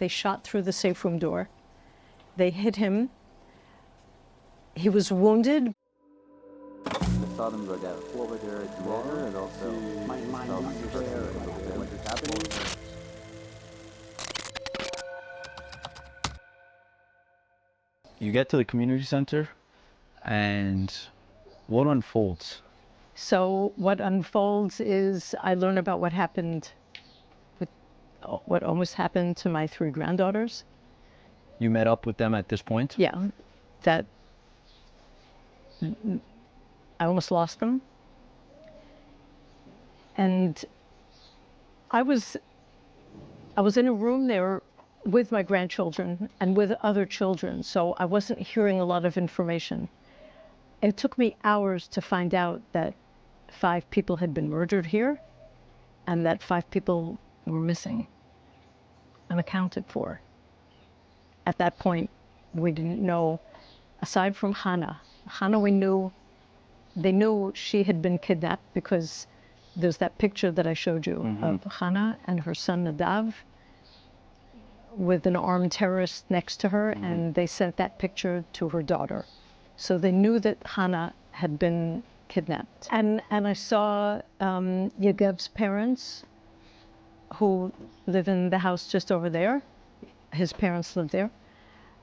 They shot through the safe room door. They hit him. He was wounded. Saw them go down over there tomorrow, and also my mind is there. What is happening? You get to the community center, and what unfolds? So what unfolds is I learn about what happened, what almost happened to my 3 granddaughters. You met up with them at this point? Yeah, that I almost lost them. And I was in a room there with my grandchildren and with other children, so I wasn't hearing a lot of information. It took me hours to find out that 5 people had been murdered here and that 5 people were missing, unaccounted for. At that point, we didn't know, aside from Hannah, they knew she had been kidnapped because there's that picture that I showed you of Hannah and her son Nadav with an armed terrorist next to her, and they sent that picture to her daughter. So they knew that Hannah had been kidnapped. And I saw Yegev's parents, who live in the house just over there. His parents lived there.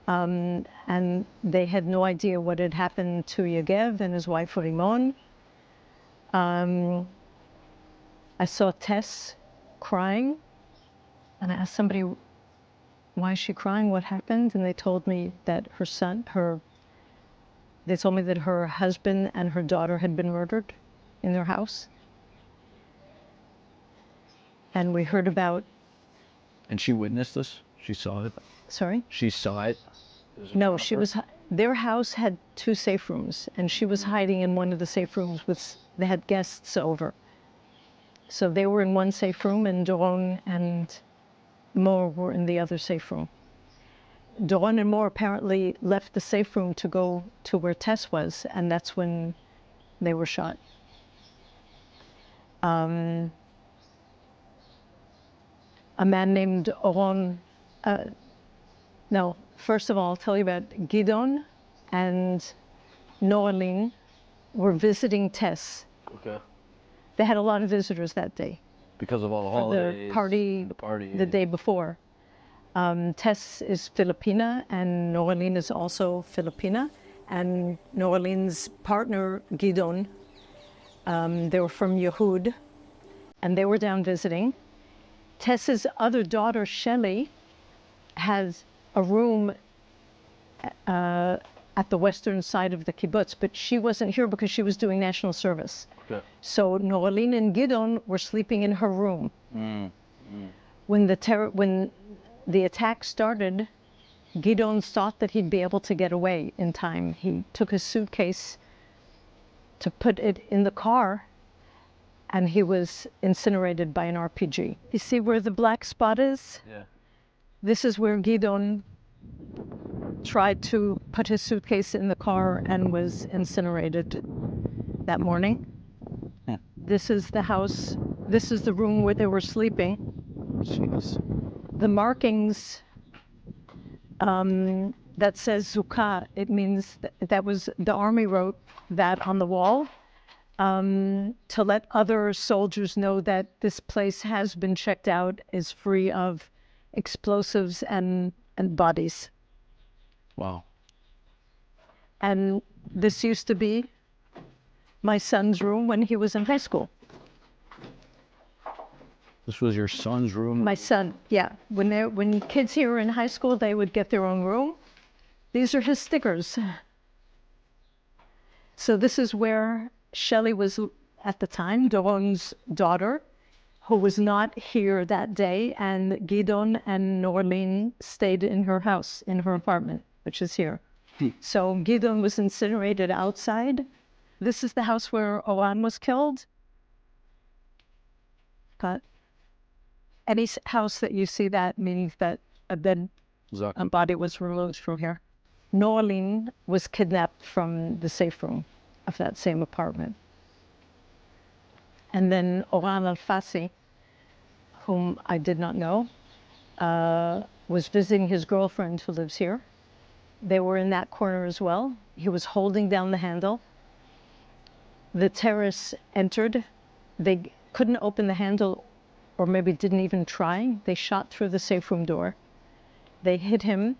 And they had no idea what had happened to Yegev and his wife Rimon. I saw Tess crying, and I asked somebody, why is she crying? What happened? And they told me that they told me that her husband and her daughter had been murdered in their house. And we heard about... And she witnessed this? She saw it? Sorry? She saw it? No, their house had 2 safe rooms, and she was hiding in one of the safe rooms they had guests over. So they were in one safe room, and Doron and Mor were in the other safe room. Doron and Mor apparently left the safe room to go to where Tess was, and that's when they were shot. A man named Oron, first of all, I'll tell you about Gidon and Noraline were visiting Tess. Okay. They had a lot of visitors that day. Because of all the holidays. The party the day before. Tess is Filipina and Noraline is also Filipina. And Noraline's partner, Gidon, they were from Yehud, and they were down visiting. Tess's other daughter, Shelley, has a room at the western side of the kibbutz, but she wasn't here because she was doing national service. Okay. So Noraline and Gidon were sleeping in her room. When the attack started, Gidon thought that he'd be able to get away in time. He took his suitcase to put it in the car, and he was incinerated by an RPG. You see where the black spot is? Yeah. This is where Gidon tried to put his suitcase in the car and was incinerated that morning. Yeah. This is the house. This is the room where they were sleeping. Jeez. The markings that says Zuka, it means that was the army wrote that on the wall to let other soldiers know that this place has been checked out, is free of explosives and bodies. Wow. And this used to be my son's room when he was in high school. This was your son's room? My son, yeah. When kids here were in high school, they would get their own room. These are his stickers. So this is where Shelley was at the time, Doron's daughter, who was not here that day, and Gidon and Noraline stayed in her house, in her apartment, which is here. So Gidon was incinerated outside. This is the house where Oran was killed. But any house that you see that means that a dead body was removed from here. Noraline was kidnapped from the safe room of that same apartment. And then Oran Al-Fassi, whom I did not know, was visiting his girlfriend who lives here. They were in that corner as well. He was holding down the handle. The terrorists entered. They couldn't open the handle, or maybe didn't even try. They shot through the safe room door. They hit him.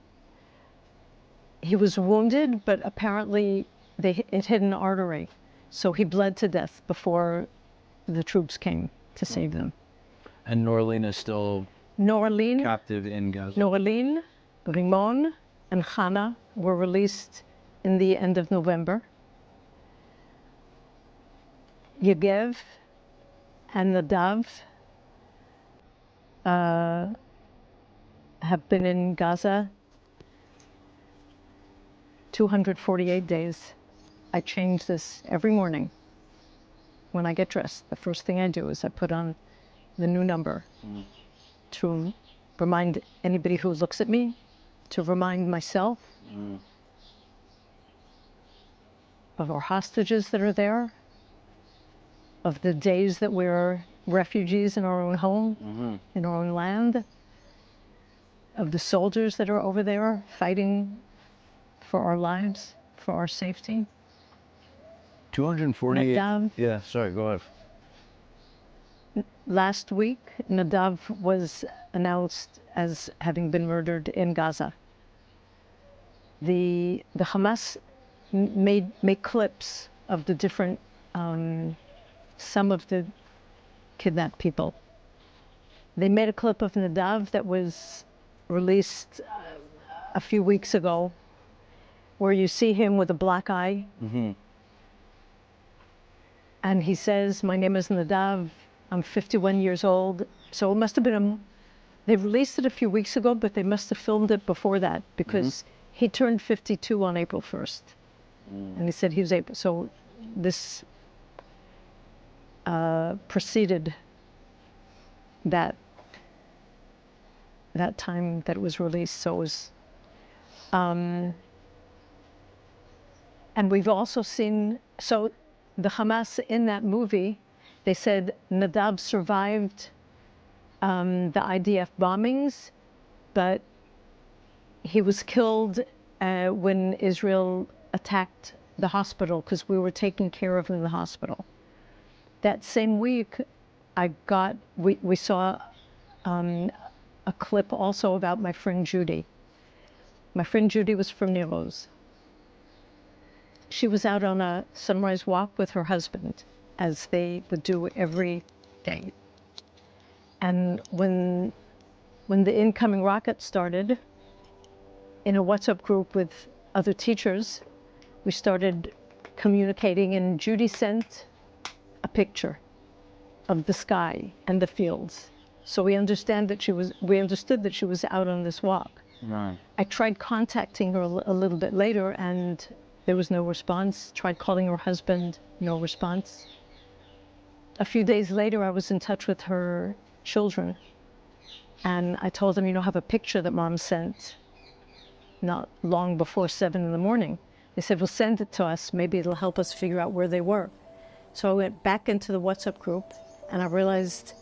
He was wounded, but apparently it hit an artery. So he bled to death before the troops came to save them. And Norlene is still captive in Gaza. Norlene, Rimon, and Hannah were released in the end of November. Yegev and Nadav have been in Gaza 248 days. I change this every morning. When I get dressed, the first thing I do is I put on the new number to remind anybody who looks at me, to remind myself of our hostages that are there, of the days that we're refugees in our own home, in our own land, of the soldiers that are over there fighting for our lives, for our safety. 248. Nadav. Yeah, sorry, go ahead. Last week, Nadav was announced as having been murdered in Gaza. The Hamas made clips of the different, some of the kidnapped people. They made a clip of Nadav that was released a few weeks ago, where you see him with a black eye. And he says, "My name is Nadav. I'm 51 years old." So it must have been they released it a few weeks ago, but they must have filmed it before that, because he turned 52 on April 1st. And he said he was able, so this preceded that time that it was released. So it was, and we've also seen, so the Hamas in that movie, they said Nadav survived the IDF bombings, but he was killed when Israel attacked the hospital, because we were taking care of him in the hospital. That same week, we saw a clip also about my friend Judy. My friend Judy was from Niros. She was out on a sunrise walk with her husband, as they would do every day. And when the incoming rocket started, in a WhatsApp group with other teachers, we started communicating, and Judy sent a picture of the sky and the fields. So we understood that she was out on this walk. Right. I tried contacting her a little bit later, and there was no response. Tried calling her husband, no response. A few days later, I was in touch with her children, and I told them, I have a picture that Mom sent not long before 7 in the morning. They said, well, send it to us. Maybe it'll help us figure out where they were. So I went back into the WhatsApp group, and I realized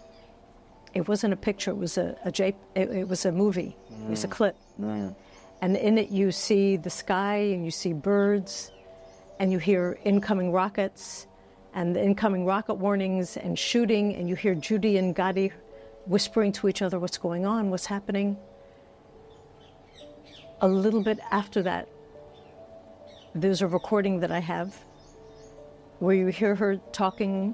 it wasn't a picture. It was it was a movie. It was a clip. And in it, you see the sky, and you see birds, and you hear incoming rockets, and the incoming rocket warnings, and shooting, and you hear Judy and Gadi whispering to each other, what's going on, what's happening. A little bit after that, there's a recording that I have where you hear her talking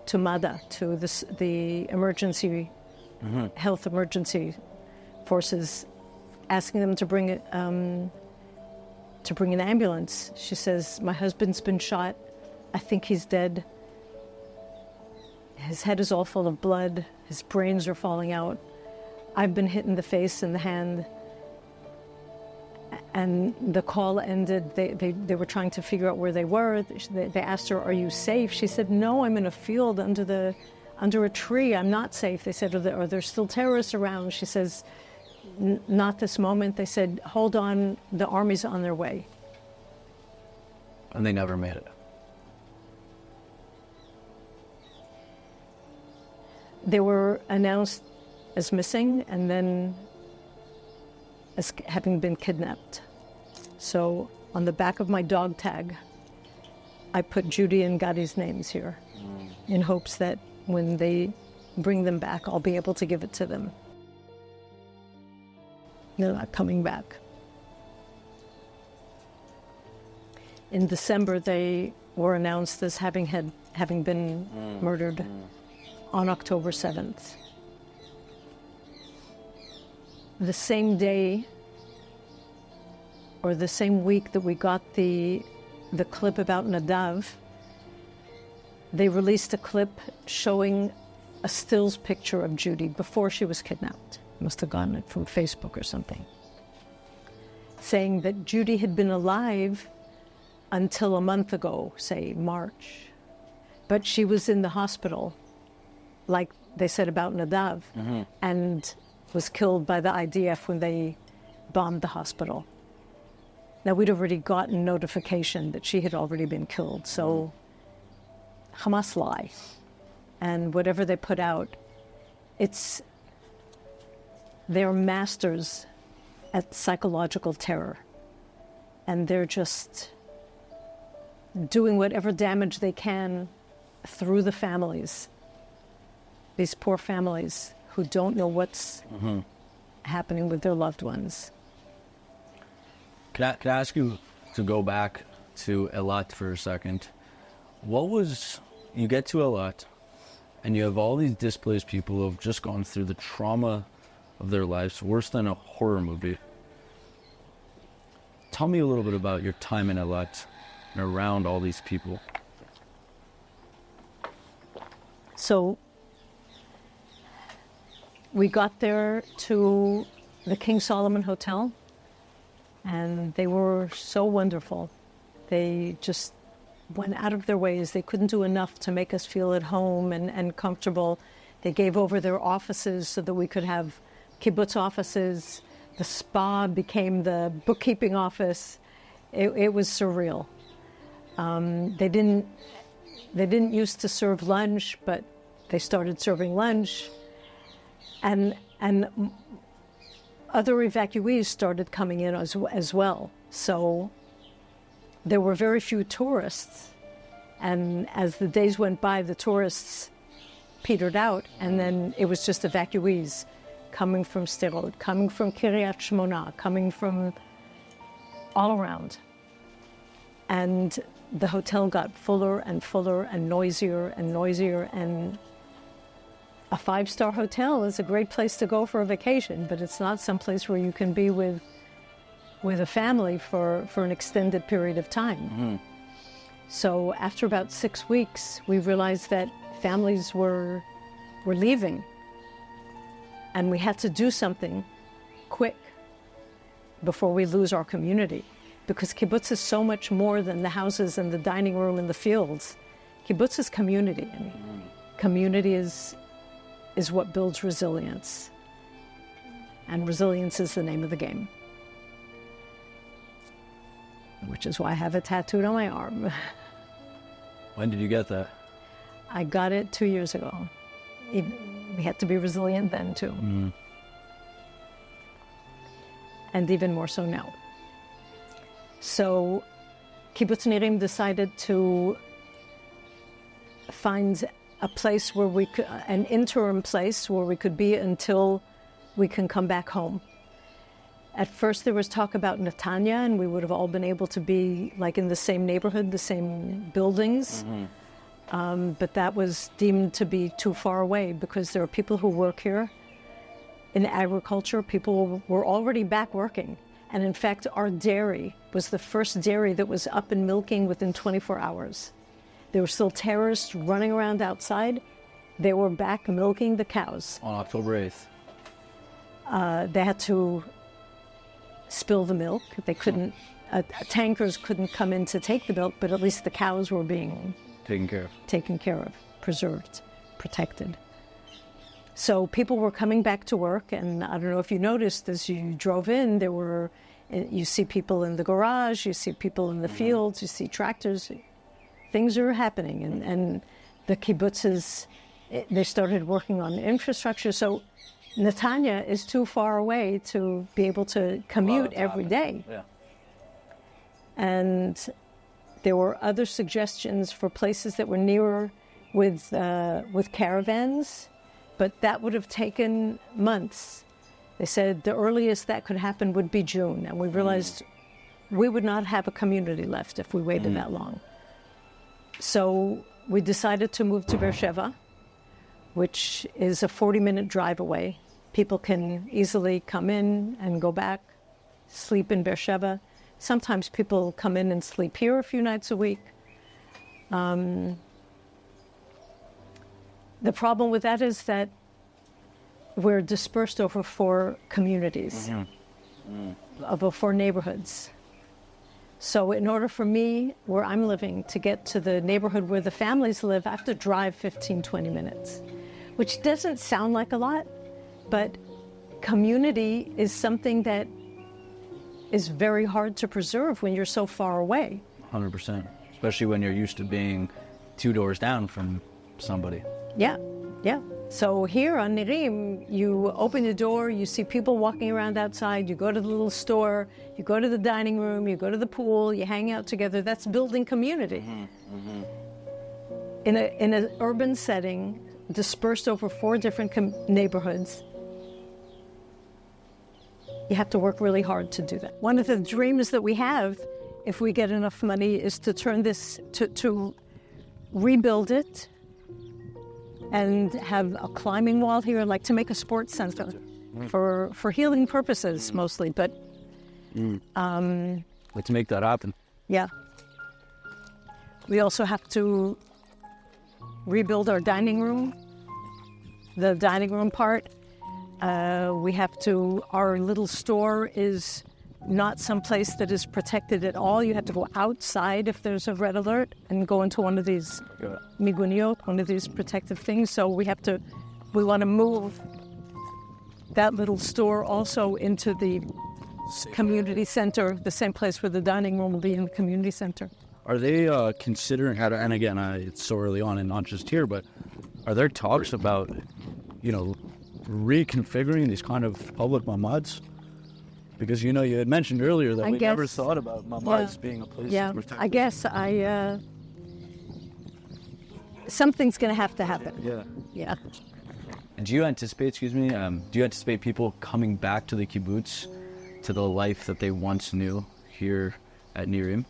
to MADA, to the emergency, health emergency forces, asking them to bring an ambulance. She says, my husband's been shot. I think he's dead. His head is all full of blood. His brains are falling out. I've been hit in the face and the hand. And the call ended. They were trying to figure out where they were. They asked her, are you safe? She said, no, I'm in a field under a tree. I'm not safe. They said, are there still terrorists around? She says, not this moment. They said, hold on, the army's on their way. And they never made it. They were announced as missing, and then as having been kidnapped. So on the back of my dog tag, I put Judy and Gadi's names here in hopes that when they bring them back, I'll be able to give it to them. They're not coming back. In December, they were announced as having been murdered on October 7th. The same day, or the same week that we got the clip about Nadav, they released a clip showing a stills picture of Judy before she was kidnapped. Must have gotten it from Facebook or something. Saying that Judy had been alive until a month ago, say March. But she was in the hospital, like they said about Nadav, and was killed by the IDF when they bombed the hospital. Now, we'd already gotten notification that she had already been killed, so Hamas lie. And whatever they put out, they're masters at psychological terror. And they're just doing whatever damage they can through the families, these poor families who don't know what's happening with their loved ones. Can I ask you to go back to Eilat for a second? You get to Eilat, and you have all these displaced people who have just gone through the trauma of their lives, worse than a horror movie. Tell me a little bit about your time in Eilat and around all these people. So we got there to the King Solomon Hotel, and they were so wonderful. They just went out of their ways. They couldn't do enough to make us feel at home and comfortable. They gave over their offices so that we could have kibbutz offices. The spa became the bookkeeping office. It was surreal. They didn't used to serve lunch, but they started serving lunch. And other evacuees started coming in as well. So there were very few tourists. And as the days went by, the tourists petered out, and then it was just evacuees coming from Sderot, coming from Kiryat Shmona, coming from all around. And the hotel got fuller and fuller and noisier, and a 5-star hotel is a great place to go for a vacation, but it's not some place where you can be with a family for an extended period of time. So after about 6 weeks, we realized that families were leaving, and we had to do something quick before we lose our community, because kibbutz is so much more than the houses and the dining room and the fields. Kibbutz is community. I mean, community is what builds resilience, and resilience is the name of the game, which is why I have it tattooed on my arm. When did you get that? I got it 2 years ago. We had to be resilient then too. And even more so now. So Kibbutz Nirim decided to find a place where we could, an interim place where we could be until we can come back home. At first there was talk about Netanya, and we would have all been able to be like in the same neighborhood, the same buildings. But that was deemed to be too far away, because there are people who work here in agriculture. People were already back working. And in fact, our dairy was the first dairy that was up and milking within 24 hours. There were still terrorists running around outside. They were back milking the cows. On October 8th. They had to spill the milk. They couldn't, tankers couldn't come in to take the milk, but at least the cows were being taken care of, preserved, protected. So people were coming back to work, and I don't know if you noticed as you drove in, you see people in the garage, you see people in the fields, you see tractors. Things are happening, and the kibbutzes, they started working on infrastructure. So Netanya is too far away to be able to commute every day. Yeah. And there were other suggestions for places that were nearer with caravans, but that would have taken months. They said the earliest that could happen would be June, and we realized we would not have a community left if we waited that long. So we decided to move to Beersheba, which is a 40-minute drive away. People can easily come in and go back, sleep in Beersheba. Sometimes people come in and sleep here a few nights a week. The problem with that is that we're dispersed over 4 communities, over 4 neighborhoods. So in order for me, where I'm living, to get to the neighborhood where the families live, I have to drive 15, 20 minutes, which doesn't sound like a lot, but community is something that is very hard to preserve when you're so far away. 100%. Especially when you're used to being 2 doors down from somebody. Yeah. So here on Nirim, you open the door, you see people walking around outside, you go to the little store, you go to the dining room, you go to the pool, you hang out together. That's building community. In an urban setting, dispersed over 4 different neighborhoods, you have to work really hard to do that. One of the dreams that we have, if we get enough money, is to turn this, to rebuild it and have a climbing wall here, like to make a sports center for healing purposes mostly, but... Let's make that happen. Yeah. We also have to rebuild our dining room, the dining room part. We have to, our little store is not someplace that is protected at all. You have to go outside if there's a red alert and go into one of these miguniot, one of these protective things. So we want to move that little store also into the community center, the same place where the dining room will be in the community center. Are they considering how to, and again, it's so early on and not just here, but are there talks about, reconfiguring these kind of public mamads? Because, you had mentioned earlier that we never thought about mamads being a place to protect. I guess something's going to have to happen. Yeah. And do you anticipate, people coming back to the kibbutz, to the life that they once knew here at Nirim?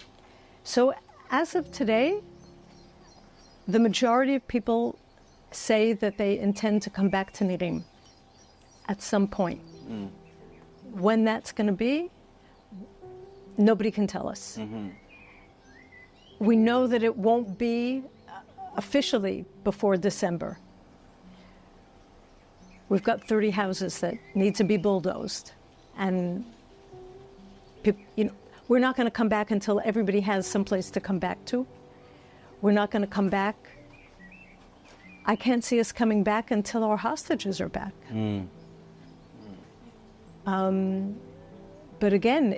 So as of today, the majority of people say that they intend to come back to Nirim at some point. When that's going to be, nobody can tell us. We know that it won't be officially before December. We've got 30 houses that need to be bulldozed. And, we're not going to come back until everybody has someplace to come back to. We're not going to come back. I can't see us coming back until our hostages are back. But again,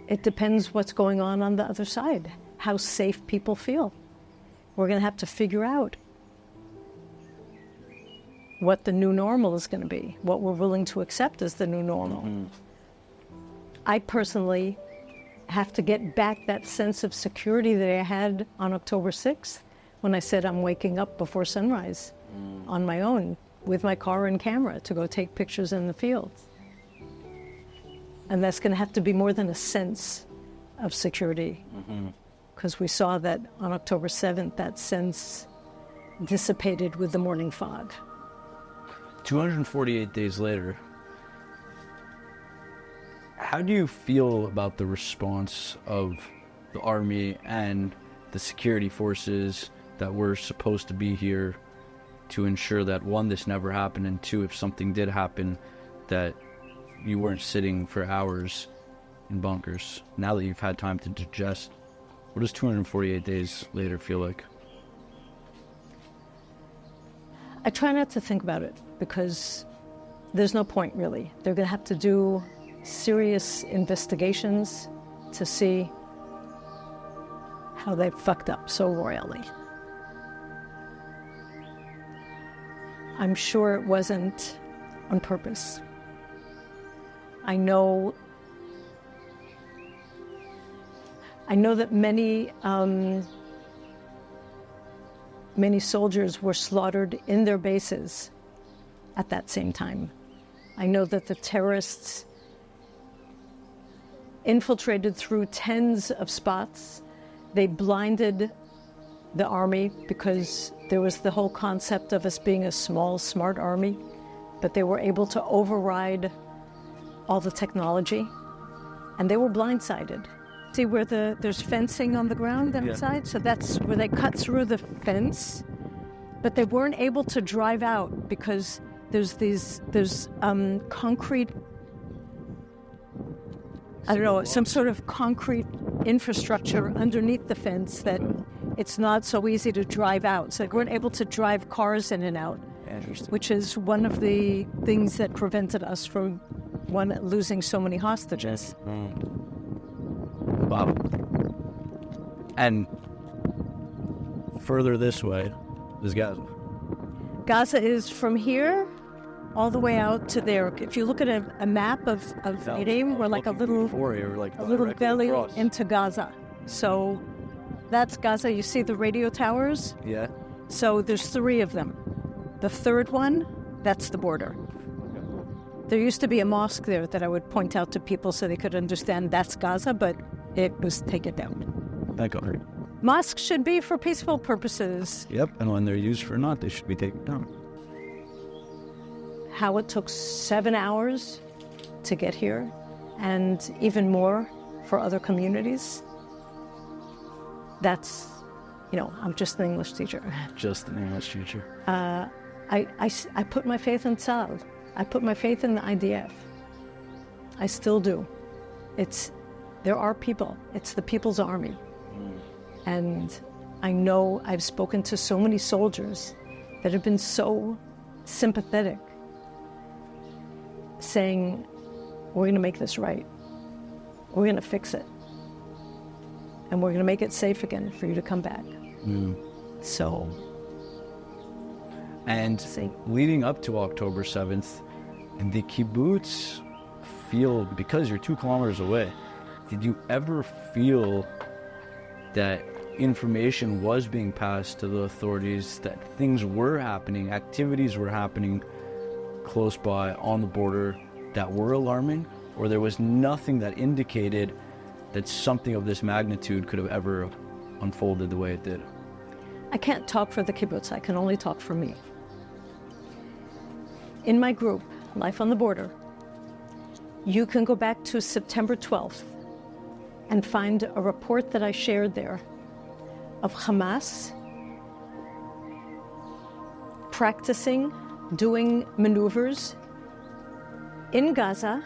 it depends what's going on the other side, how safe people feel. We're going to have to figure out what the new normal is going to be, what we're willing to accept as the new normal. I personally have to get back that sense of security that I had on October 6th when I said I'm waking up before sunrise on my own with my car and camera to go take pictures in the fields. And that's going to have to be more than a sense of security, because we saw that on October 7th, that sense dissipated with the morning fog. 248 days later, how do you feel about the response of the army and the security forces that were supposed to be here to ensure that, one, this never happened, and two, if something did happen, that you weren't sitting for hours in bunkers? Now that you've had time to digest, what does 248 days later feel like? I try not to think about it because there's no point, really. They're going to have to do serious investigations to see how they fucked up so royally. I'm sure it wasn't on purpose. I know that many soldiers were slaughtered in their bases at that same time. I know that the terrorists infiltrated through tens of spots. They blinded the army because there was the whole concept of us being a small, smart army, but they were able to override all the technology, and they were blindsided. See where there's fencing on the ground outside? Yeah. So that's where they cut through the fence, but they weren't able to drive out because there's concrete, I don't know, some sort of concrete infrastructure underneath the fence that it's not so easy to drive out. So they weren't able to drive cars in and out, which is one of the things that prevented us from losing so many hostages. Wow. And further this way is Gaza. Gaza is from here all the way out to there. If you look at a map of Nirim, we're like a little belly across into Gaza. So that's Gaza. You see the radio towers? Yeah. So there's 3 of them. The third one, that's the border. There used to be a mosque there that I would point out to people so they could understand that's Gaza, but it was taken down. Thank God. Mosques should be for peaceful purposes. Yep, and when they're used for not, they should be taken down. How it took 7 hours to get here, and even more for other communities. That's, I'm just an English teacher. Just an English teacher. I put my faith in Tzal. I put my faith in the IDF. I still do. There are people. It's the People's Army. And I know I've spoken to so many soldiers that have been so sympathetic, saying, we're going to make this right. We're going to fix it. And we're going to make it safe again for you to come back. So. And leading up to October 7th, in the kibbutz field, because you're 2 kilometers away, did you ever feel that information was being passed to the authorities, that things were happening, activities were happening close by on the border that were alarming, or there was nothing that indicated that something of this magnitude could have ever unfolded the way it did? I can't talk for the kibbutz. I can only talk for me. In my group, Life on the Border, you can go back to September 12th and find a report that I shared there of Hamas practicing, doing maneuvers in Gaza,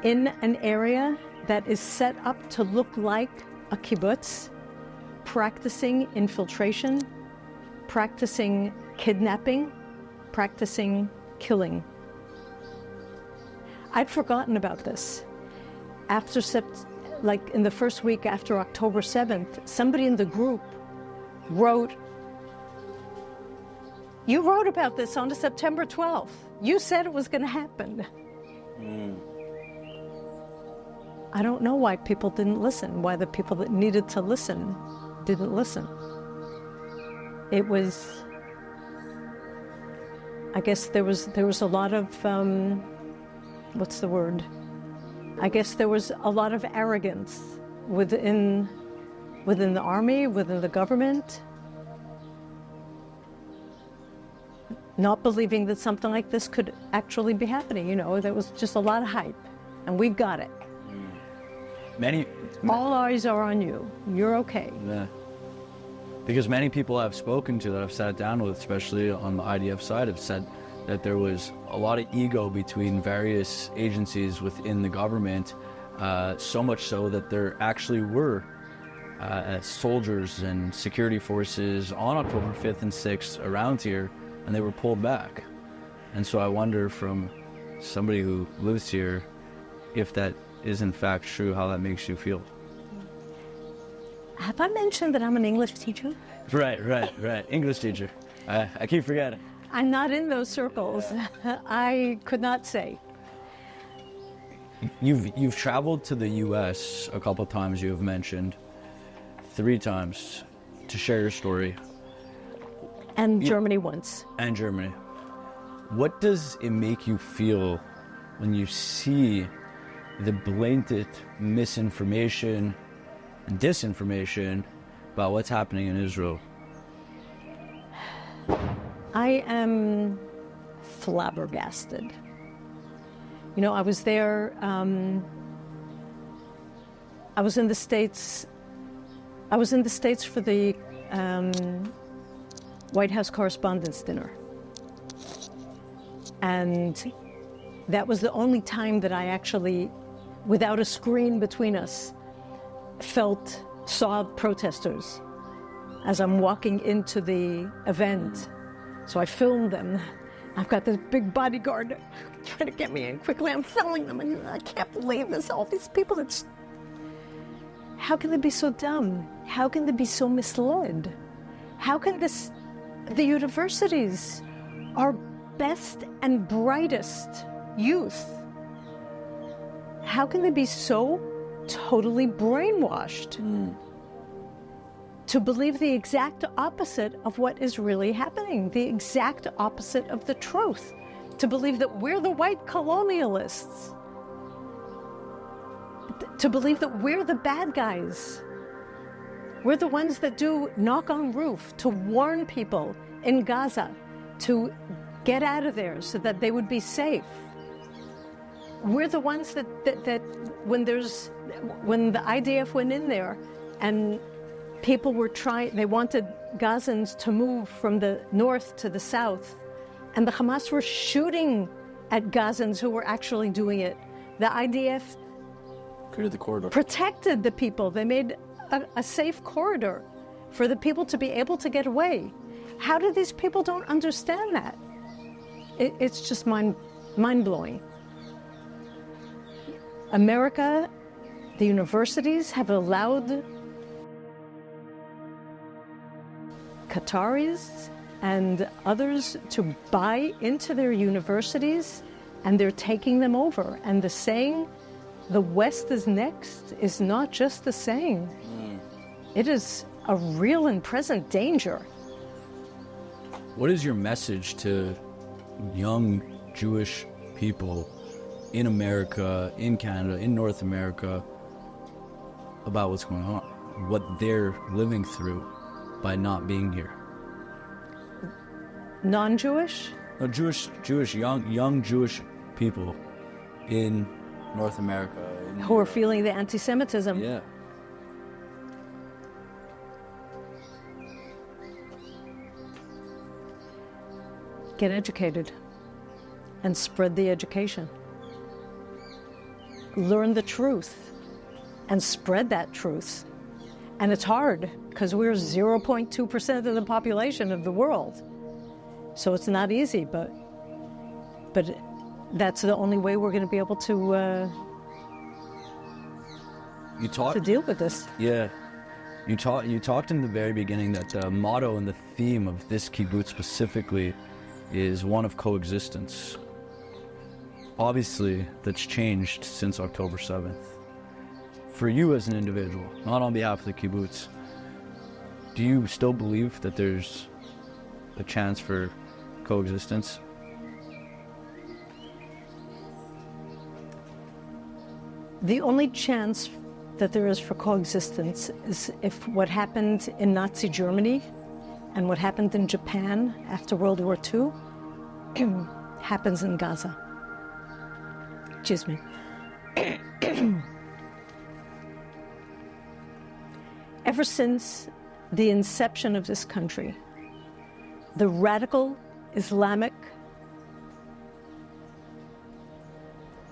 in an area that is set up to look like a kibbutz, practicing infiltration, practicing kidnapping, practicing killing. I'd forgotten about this. In the first week after October 7th, somebody in the group wrote, you wrote about this on September 12th. You said it was going to happen. I don't know why people didn't listen, why the people that needed to listen didn't listen. It was, I guess there was a lot of, what's the word? I guess there was a lot of arrogance within the army, within the government, not believing that something like this could actually be happening. There was just a lot of hype, and we've got it. All eyes are on you. You're okay. Yeah. Because many people I've spoken to that I've sat down with, especially on the IDF side, have said that there was a lot of ego between various agencies within the government, so much so that there actually were soldiers and security forces on October 5th and 6th around here, and they were pulled back. And so I wonder, from somebody who lives here, if that is in fact true, how that makes you feel. Have I mentioned that I'm an English teacher? Right. English teacher. I keep forgetting. I'm not in those circles. I could not say. You've traveled to the U.S. a couple times. You have mentioned 3 times to share your story. And Germany once. And Germany. What does it make you feel when you see the blatant misinformation and disinformation about what's happening in Israel? I am flabbergasted. You know, I was there, I was in the States for the White House Correspondents' Dinner. And that was the only time that I actually, without a screen between us, saw protesters as I'm walking into the event. So I filmed them. I've got this big bodyguard trying to get me in quickly. I'm filming them, and I can't believe this. All these people, how can they be so dumb? How can they be so misled? How can the universities, our best and brightest youth, how can they be so totally brainwashed to believe the exact opposite of what is really happening, the exact opposite of the truth, to believe that we're the white colonialists, to believe that we're the bad guys. We're the ones that do knock on roof to warn people in Gaza to get out of there so that they would be safe. We're the ones that when the IDF went in there and people were they wanted Gazans to move from the north to the south, and the Hamas were shooting at Gazans who were actually doing it. The IDF Created the corridor. Protected the people. They made a safe corridor for the people to be able to get away. How do these people don't understand that? It's just mind-blowing. America, the universities have allowed Qataris and others to buy into their universities, and they're taking them over. And the saying, the West is next, is not just a saying. It is a real and present danger. What is your message to young Jewish people in America, in Canada, in North America, about what's going on, what they're living through by not being here? Non-Jewish? No, Jewish, young Jewish people in North America. Who are feeling the anti-Semitism. Yeah. Get educated and spread the education. Learn the truth and spread that truth. And it's hard because we're 0.2% of the population of the world. So it's not easy, but that's the only way we're going to be able to deal with this. Yeah. You talked in the very beginning that the motto and the theme of this kibbutz specifically is one of coexistence. Obviously, that's changed since October 7th. For you as an individual, not on behalf of the kibbutz, do you still believe that there's a chance for coexistence? The only chance that there is for coexistence is if what happened in Nazi Germany and what happened in Japan after World War II happens in Gaza. Excuse me. Ever since the inception of this country, the radical Islamic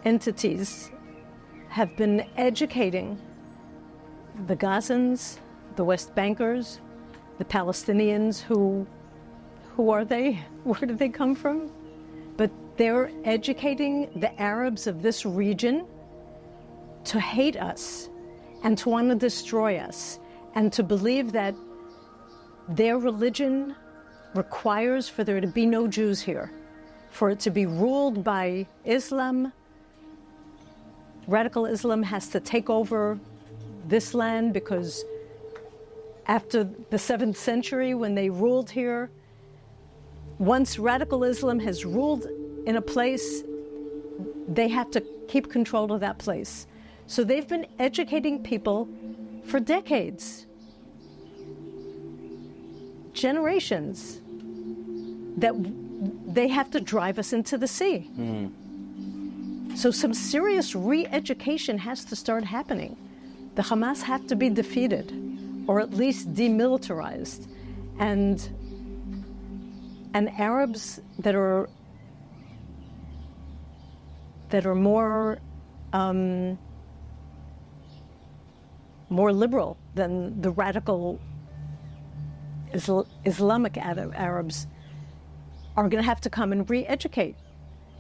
entities have been educating the Gazans, the West Bankers, the Palestinians who are they? Where do they come from? But they're educating the Arabs of this region to hate us and to want to destroy us and to believe that their religion requires for there to be no Jews here, for it to be ruled by Islam. Radical Islam has to take over this land, because after the 7th century, when they ruled here, once radical Islam has ruled in a place, they have to keep control of that place. So they've been educating people for decades, generations, that they have to drive us into the sea. So some serious re-education has to start happening. The Hamas have to be defeated, or at least demilitarized. And Arabs that are more liberal than the radical Islamic Arabs are going to have to come and re-educate.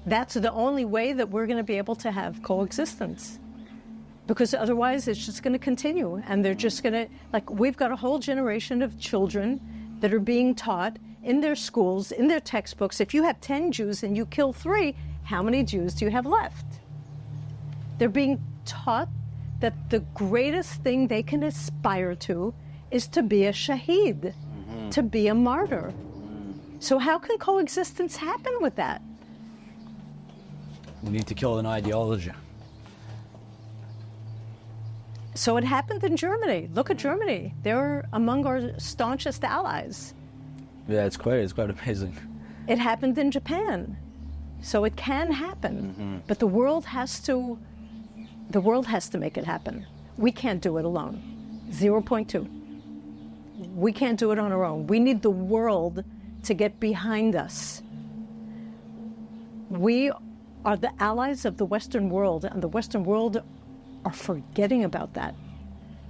That's the only way that we're going to be able to have coexistence, because otherwise it's just going to continue, and they're just going to, like, we've got a whole generation of children that are being taught in their schools, in their textbooks, if you have 10 Jews and you kill 3, how many Jews do you have left? They're being taught that the greatest thing they can aspire to is to be a shaheed, to be a martyr. So how can coexistence happen with that? We need to kill an ideology. So it happened in Germany. Look at Germany. They're among our staunchest allies. Yeah, it's quite amazing. It happened in Japan. So it can happen. But the world has to make it happen. We can't do it alone. 0.2. We can't do it on our own. We need the world to get behind us. We are the allies of the Western world, and the Western world are forgetting about that.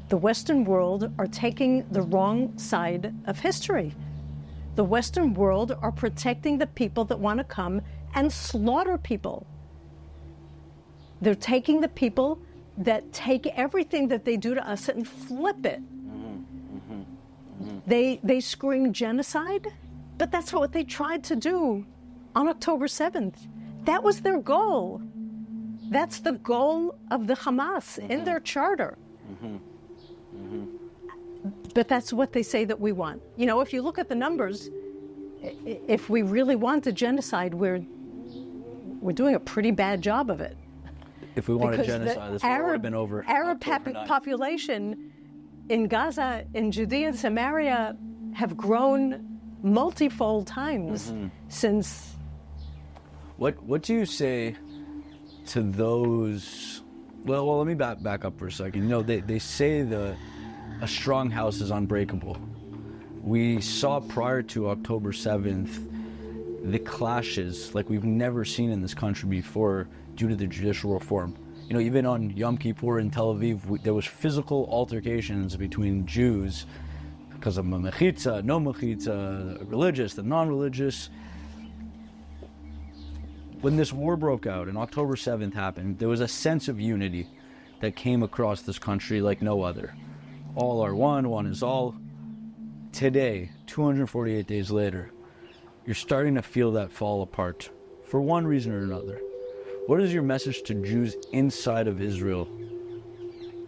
The Western world are taking the wrong side of history. The Western world are protecting the people that want to come and slaughter people. They're taking the people that take everything that they do to us and flip it. They scream genocide, but that's what they tried to do on October 7th. That was their goal. That's the goal of the Hamas in their charter. But that's what they say that we want. You know, if you look at the numbers, if we really want a genocide, we're doing a pretty bad job of it. If we want a Because genocide, this would have been over. Arab October 9th. population in Gaza, in Judea and Samaria have grown multifold times since. What do you say to those? Well, let me back up for a second. You know, they say a strong house is unbreakable. We saw prior to October 7th the clashes like we've never seen in this country before due to the judicial reform. You know, even on Yom Kippur in Tel Aviv, there was physical altercations between Jews because of mechitza, no mechitza, religious, the non-religious. When this war broke out and October 7th happened, there was a sense of unity that came across this country like no other. All are one is all. Today, 248 days later, you're starting to feel that fall apart for one reason or another. What is your message to Jews inside of Israel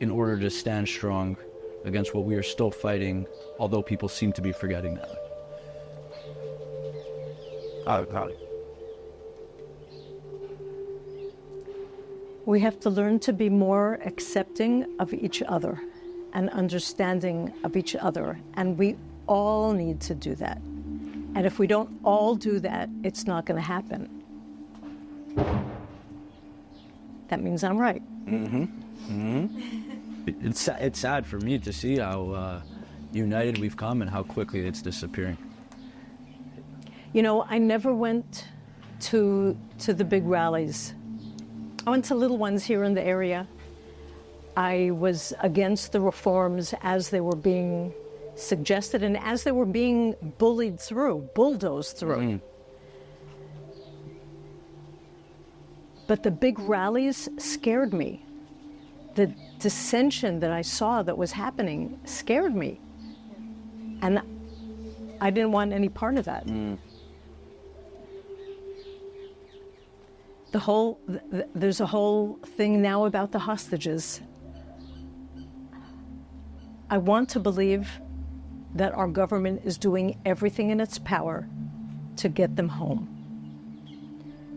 in order to stand strong against what we are still fighting, although people seem to be forgetting that? We have to learn to be more accepting of each other and understanding of each other. And we all need to do that. And if we don't all do that, it's not going to happen. That means I'm right. It's sad for me to see how united we've come and how quickly it's disappearing. You know, I never went to the big rallies. I went to little ones here in the area. I was against the reforms as they were being suggested and as they were being bulldozed through. But the big rallies scared me. The dissension that I saw that was happening scared me. And I didn't want any part of that. There's a whole thing now about the hostages. I want to believe that our government is doing everything in its power to get them home.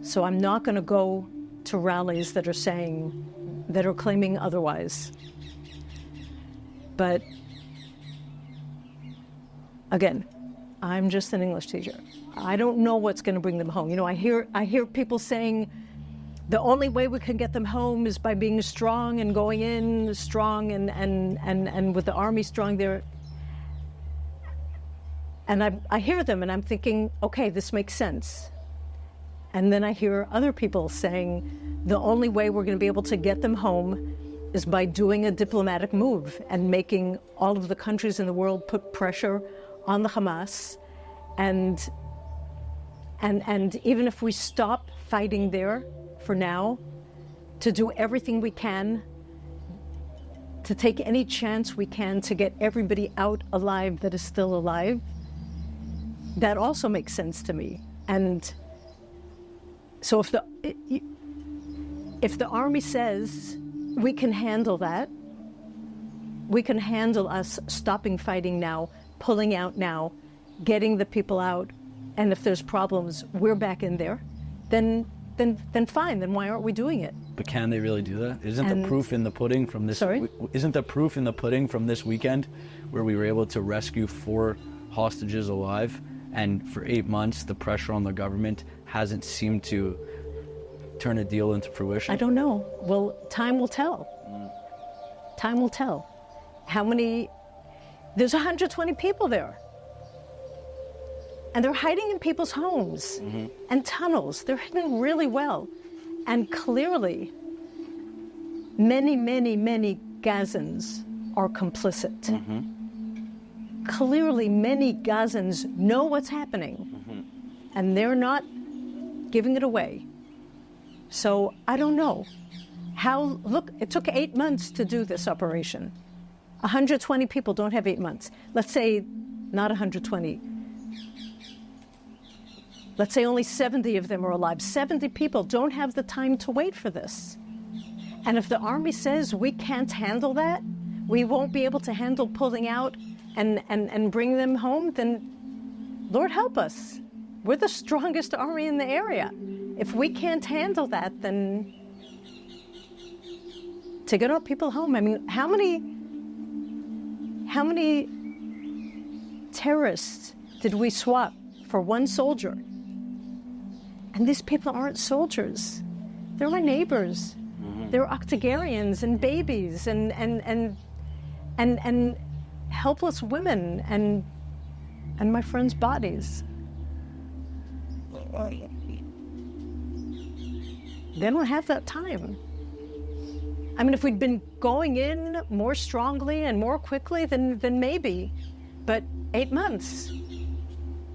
So I'm not going to go to rallies that are claiming otherwise. But again, I'm just an English teacher. I don't know what's going to bring them home. You know, I hear people saying the only way we can get them home is by being strong and going in strong and with the army strong there. And I hear them and I'm thinking, okay, this makes sense. And then I hear other people saying the only way we're going to be able to get them home is by doing a diplomatic move and making all of the countries in the world put pressure on the Hamas. And even if we stop fighting there for now, to do everything we can, to take any chance we can to get everybody out alive that is still alive, that also makes sense to me. And so if the army says we can handle that, we can handle us stopping fighting now, pulling out now, getting the people out, and if there's problems, we're back in there, then fine. Then why aren't we doing it? But can they really do that? Isn't the proof in the pudding from this? Sorry? Isn't the proof in the pudding from this weekend, where we were able to rescue 4 hostages alive, and for 8 months the pressure on the government hasn't seemed to turn a deal into fruition? I don't know. Well, time will tell. Time will tell. How many? There's 120 people there. And they're hiding in people's homes and tunnels. They're hidden really well. And clearly, many, many, many Gazans are complicit. Clearly, many Gazans know what's happening. And they're not giving it away. So I don't know. Look, it took 8 months to do this operation. 120 people don't have 8 months. Let's say not 120. Let's say only 70 of them are alive. 70 people don't have the time to wait for this. And if the army says we can't handle that, we won't be able to handle pulling out and bring them home, then Lord help us. We're the strongest army in the area. If we can't handle that, then to get our people home, I mean, how many terrorists did we swap for one soldier? And these people aren't soldiers. They're my neighbors. They're octogenarians and babies and helpless women and my friends' bodies. They don't have that time. I mean, if we'd been going in more strongly and more quickly, then maybe. But 8 months.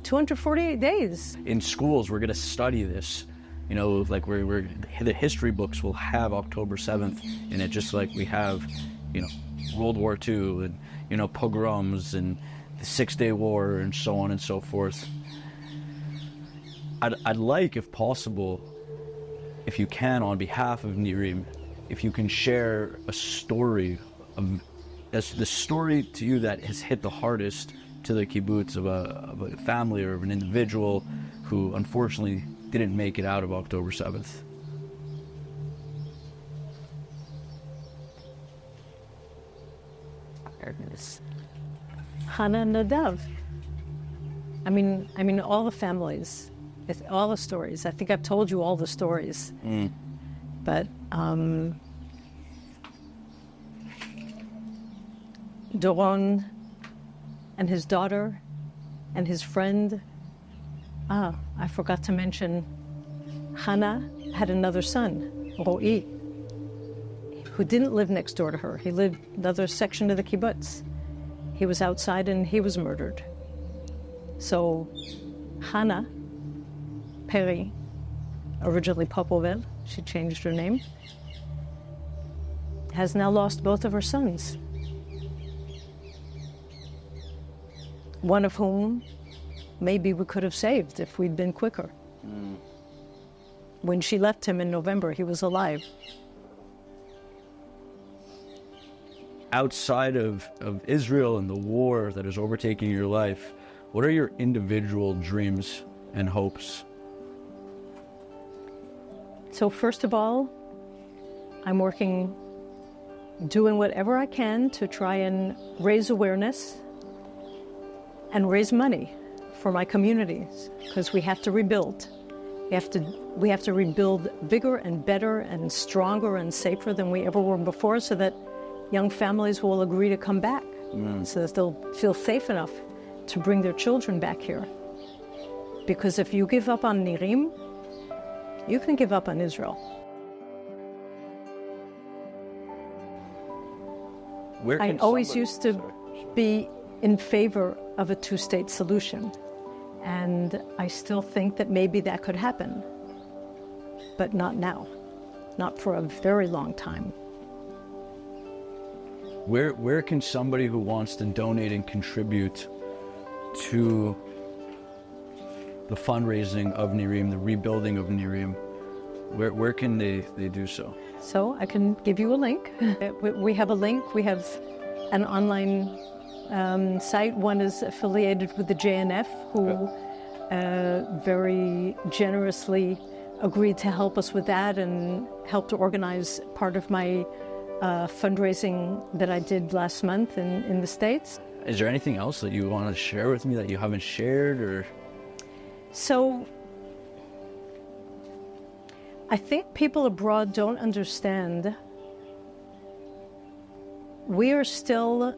248 days. In schools, we're going to study this. You know, like the history books will have October 7th in it, just like we have, you know, World War II and, you know, pogroms and the 6-Day War and so on and so forth. I'd like, if possible, if you can, on behalf of Nirim, if you can share a story of the story to you that has hit the hardest to the kibbutz of a family or of an individual who unfortunately didn't make it out of October 7th. Hannah and Adele. I mean, all the families, all the stories. I think I've told you all the stories. But Doron and his daughter and his friend. I forgot to mention, Hannah had another son, Ro'i, who didn't live next door to her. He lived another section of the kibbutz. He was outside and he was murdered. So Hannah Perry, originally Popovel, she changed her name, has now lost both of her sons. One of whom maybe we could have saved if we'd been quicker. When she left him in November, he was alive. Outside of Israel and the war that is overtaking your life, what are your individual dreams and hopes? So first of all, I'm working, doing whatever I can to try and raise awareness and raise money for my communities, because we have to rebuild. We have to rebuild bigger and better and stronger and safer than we ever were before, so that young families will agree to come back, so that they'll feel safe enough to bring their children back here. Because if you give up on Nirim, you can give up on Israel. I always used to be in favor of a two-state solution, and I still think that maybe that could happen, but not now, not for a very long time. Where can somebody who wants to donate and contribute to the fundraising of Nirim, the rebuilding of Nirim, where can they do so? So I can give you a link. We have a link. We have an online site. One is affiliated with the JNF, who very generously agreed to help us with that and helped to organize part of my fundraising that I did last month in the States. Is there anything else that you want to share with me that you haven't shared, or? So I think people abroad don't understand. We are still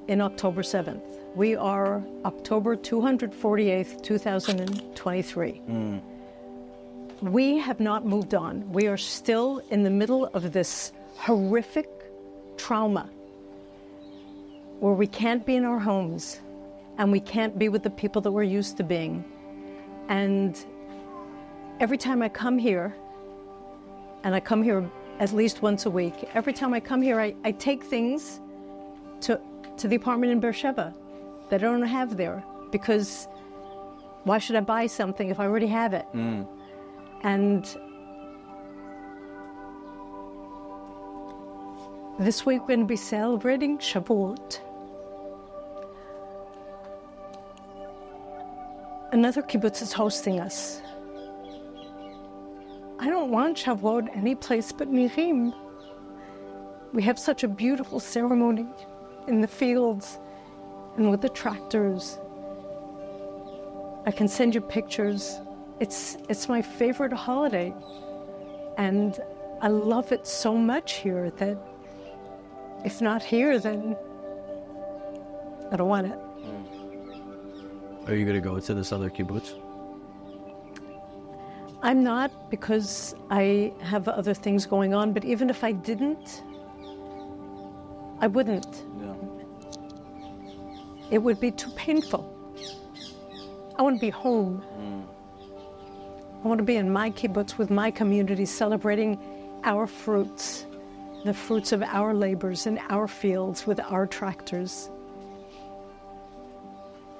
in October 7th. We are October 248th, 2023. We have not moved on. We are still in the middle of this horrific trauma where we can't be in our homes and we can't be with the people that we're used to being. And every time I come here, and I come here at least once a week, every time I come here, I take things to the apartment in Beersheba that I don't have there, because why should I buy something if I already have it? And this week we're going to be celebrating Shavuot. Another kibbutz is hosting us. I don't want Shavuot any place but Nirim. We have such a beautiful ceremony in the fields and with the tractors. I can send you pictures. It's my favorite holiday. And I love it so much here that if not here, then I don't want it. Are you going to go to this other kibbutz? I'm not, because I have other things going on, but even if I didn't, I wouldn't. Yeah. It would be too painful. I want to be home. I want to be in my kibbutz with my community, celebrating our fruits, the fruits of our labors in our fields with our tractors.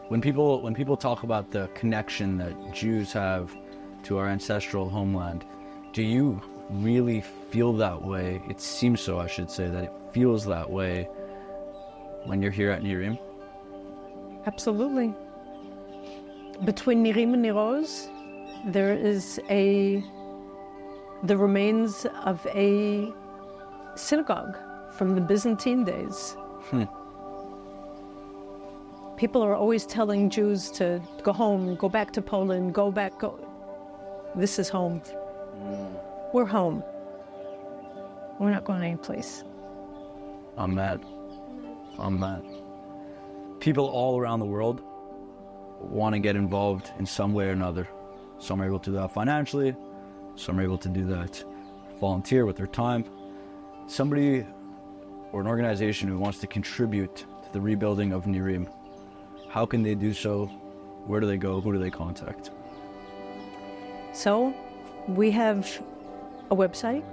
When people talk about the connection that Jews have to our ancestral homeland, do you really feel that way? It seems so, I should say, that it feels that way when you're here at Nirim? Absolutely. Between Nirim and Niroz, there is the remains of a synagogue from the Byzantine days. People are always telling Jews to go home, go back to Poland, go. This is home. We're home. We're not going anyplace. I'm mad. People all around the world want to get involved in some way or another. Some are able to do that financially. Some are able to do that volunteer with their time. Somebody or an organization who wants to contribute to the rebuilding of Nirim, how can they do so? Where do they go? Who do they contact? So we have a website,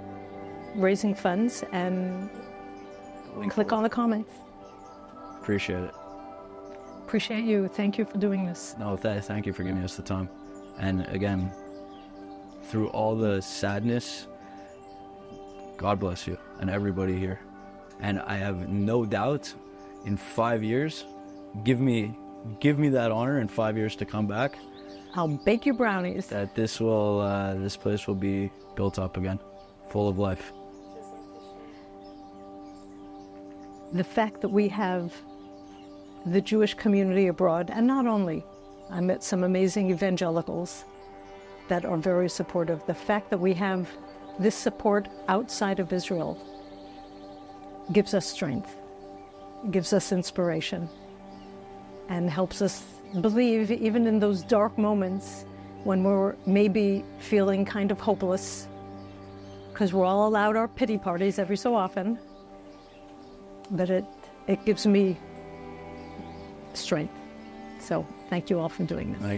raising funds, and click on the comments. Appreciate it. appreciate you. Thank you for doing this. No, thank you for giving us the time. And again, through all the sadness, God bless you and everybody here. And I have no doubt in 5 years, give me that honor in 5 years to come back, I'll bake you brownies. that this place will be built up again, full of life. The fact that we have the Jewish community abroad, and not only, I met some amazing evangelicals that are very supportive. The fact that we have this support outside of Israel gives us strength, gives us inspiration, and helps us believe even in those dark moments when we're maybe feeling kind of hopeless, because we're all allowed our pity parties every so often, but it gives me strength. So thank you all for doing this.